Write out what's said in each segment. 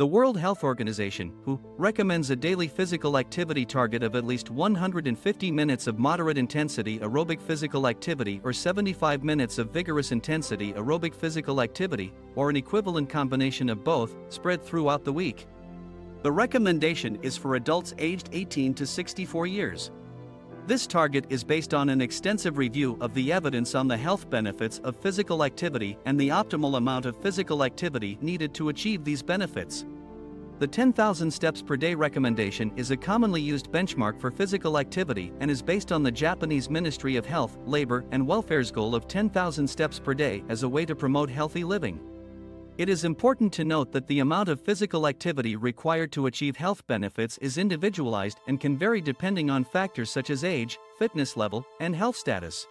The World Health Organization, WHO, recommends a daily physical activity target of at least 150 minutes of moderate intensity aerobic physical activity or 75 minutes of vigorous intensity aerobic physical activity, or an equivalent combination of both, spread throughout the week. The recommendation is for adults aged 18 to 64 years. This target is based on an extensive review of the evidence on the health benefits of physical activity and the optimal amount of physical activity needed to achieve these benefits. The 10,000 steps per day recommendation is a commonly used benchmark for physical activity and is based on the Japanese Ministry of Health, Labor, and Welfare's goal of 10,000 steps per day as a way to promote healthy living. It is important to note that the amount of physical activity required to achieve health benefits is individualized and can vary depending on factors such as age, fitness level, and health status.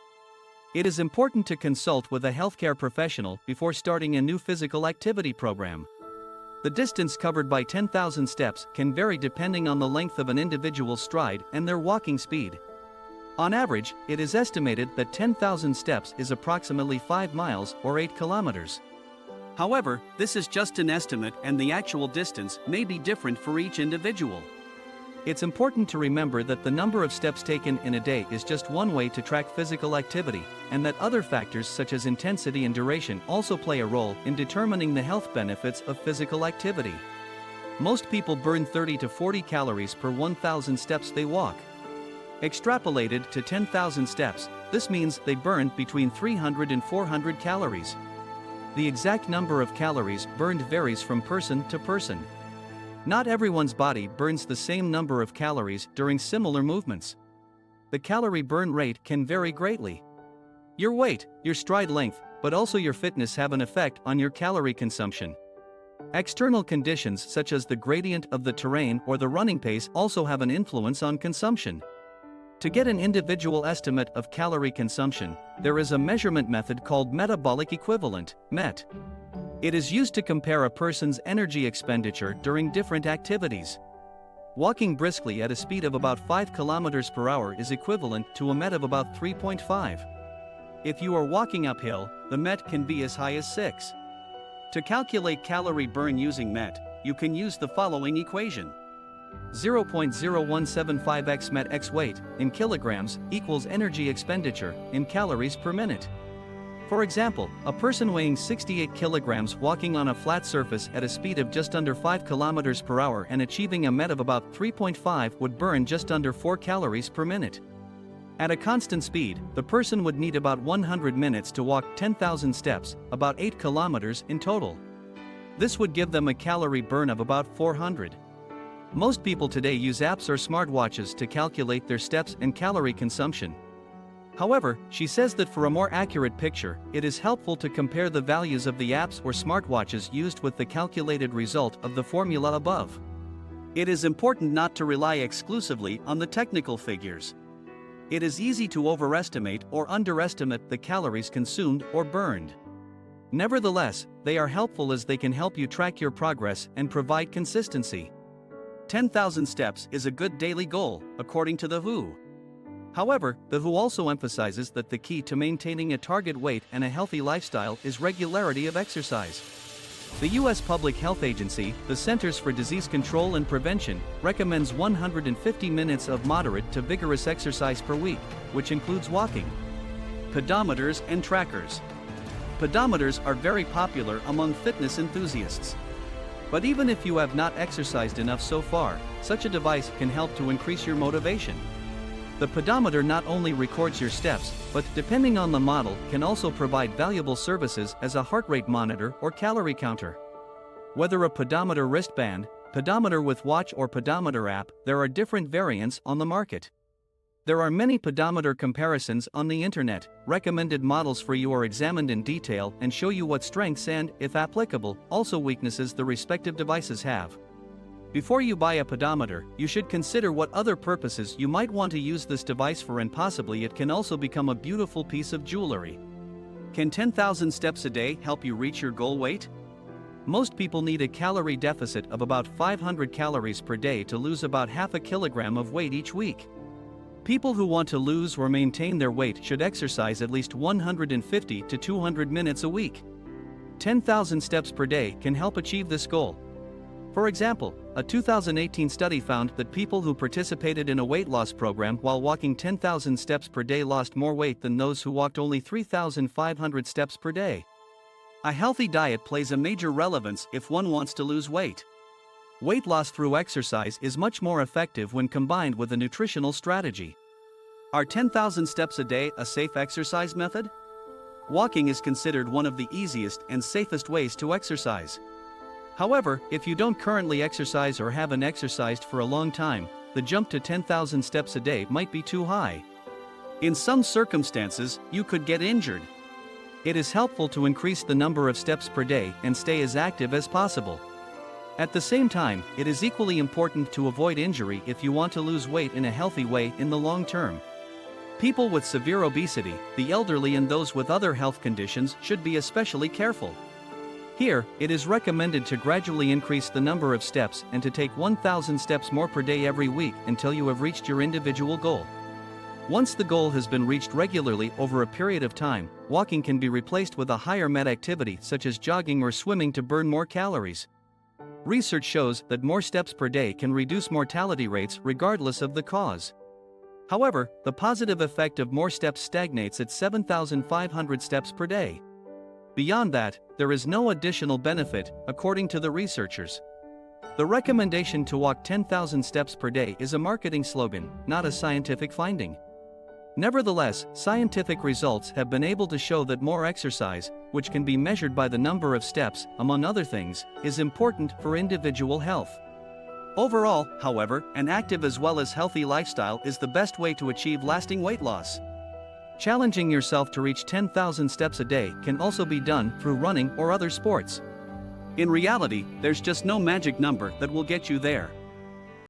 It is important to consult with a healthcare professional before starting a new physical activity program. The distance covered by 10,000 steps can vary depending on the length of an individual's stride and their walking speed. On average, it is estimated that 10,000 steps is approximately 5 miles or 8 kilometers. However, this is just an estimate and the actual distance may be different for each individual. It's important to remember that the number of steps taken in a day is just one way to track physical activity, and that other factors such as intensity and duration also play a role in determining the health benefits of physical activity. Most people burn 30 to 40 calories per 1,000 steps they walk. Extrapolated to 10,000 steps, this means they burn between 300 and 400 calories. The exact number of calories burned varies from person to person. Not everyone's body burns the same number of calories during similar movements. The calorie burn rate can vary greatly. Your weight, your stride length, but also your fitness have an effect on your calorie consumption. External conditions such as the gradient of the terrain or the running pace also have an influence on consumption. To get an individual estimate of calorie consumption, there is a measurement method called metabolic equivalent, MET. It is used to compare a person's energy expenditure during different activities. Walking briskly at a speed of about 5 km per hour is equivalent to a MET of about 3.5. If you are walking uphill, the MET can be as high as 6. To calculate calorie burn using MET, you can use the following equation. 0.0175x MET x weight in kilograms equals energy expenditure in calories per minute. For example, a person weighing 68 kilograms walking on a flat surface at a speed of just under 5 kilometers per hour and achieving a MET of about 3.5 would burn just under 4 calories per minute. At a constant speed, the person would need about 100 minutes to walk 10,000 steps, about 8 kilometers in total. This would give them a calorie burn of about 400. Most people today use apps or smartwatches to calculate their steps and calorie consumption. However, she says that for a more accurate picture, it is helpful to compare the values of the apps or smartwatches used with the calculated result of the formula above. It is important not to rely exclusively on the technical figures. It is easy to overestimate or underestimate the calories consumed or burned. Nevertheless, they are helpful as they can help you track your progress and provide consistency. 10,000 steps is a good daily goal, according to the WHO. However, the WHO also emphasizes that the key to maintaining a target weight and a healthy lifestyle is regularity of exercise. The U.S. Public Health Agency, the Centers for Disease Control and Prevention, recommends 150 minutes of moderate to vigorous exercise per week, which includes walking. Pedometers and trackers. Pedometers are very popular among fitness enthusiasts. But even if you have not exercised enough so far, such a device can help to increase your motivation. The pedometer not only records your steps, but depending on the model, can also provide valuable services as a heart rate monitor or calorie counter. Whether a pedometer wristband, pedometer with watch or pedometer app, there are different variants on the market. There are many pedometer comparisons on the internet. Recommended models for you are examined in detail and show you what strengths and, if applicable, also weaknesses the respective devices have. Before you buy a pedometer, you should consider what other purposes you might want to use this device for, and possibly it can also become a beautiful piece of jewelry. Can 10,000 steps a day help you reach your goal weight? Most people need a calorie deficit of about 500 calories per day to lose about half a kilogram of weight each week. People who want to lose or maintain their weight should exercise at least 150 to 200 minutes a week. 10,000 steps per day can help achieve this goal. For example, a 2018 study found that people who participated in a weight loss program while walking 10,000 steps per day lost more weight than those who walked only 3,500 steps per day. A healthy diet plays a major relevance if one wants to lose weight. Weight loss through exercise is much more effective when combined with a nutritional strategy. Are 10,000 steps a day a safe exercise method? Walking is considered one of the easiest and safest ways to exercise. However, if you don't currently exercise or haven't exercised for a long time, the jump to 10,000 steps a day might be too high. In some circumstances, you could get injured. It is helpful to increase the number of steps per day and stay as active as possible. At the same time, it is equally important to avoid injury if you want to lose weight in a healthy way in the long term. People with severe obesity, the elderly, and those with other health conditions should be especially careful. Here, it is recommended to gradually increase the number of steps and to take 1,000 steps more per day every week until you have reached your individual goal. Once the goal has been reached regularly over a period of time, walking can be replaced with a higher MET activity such as jogging or swimming to burn more calories. Research shows that more steps per day can reduce mortality rates regardless of the cause. However, the positive effect of more steps stagnates at 7,500 steps per day. Beyond that, there is no additional benefit, according to the researchers. The recommendation to walk 10,000 steps per day is a marketing slogan, not a scientific finding. Nevertheless, scientific results have been able to show that more exercise, which can be measured by the number of steps, among other things, is important for individual health. Overall, however, an active as well as healthy lifestyle is the best way to achieve lasting weight loss. Challenging yourself to reach 10,000 steps a day can also be done through running or other sports. In reality, there's just no magic number that will get you there.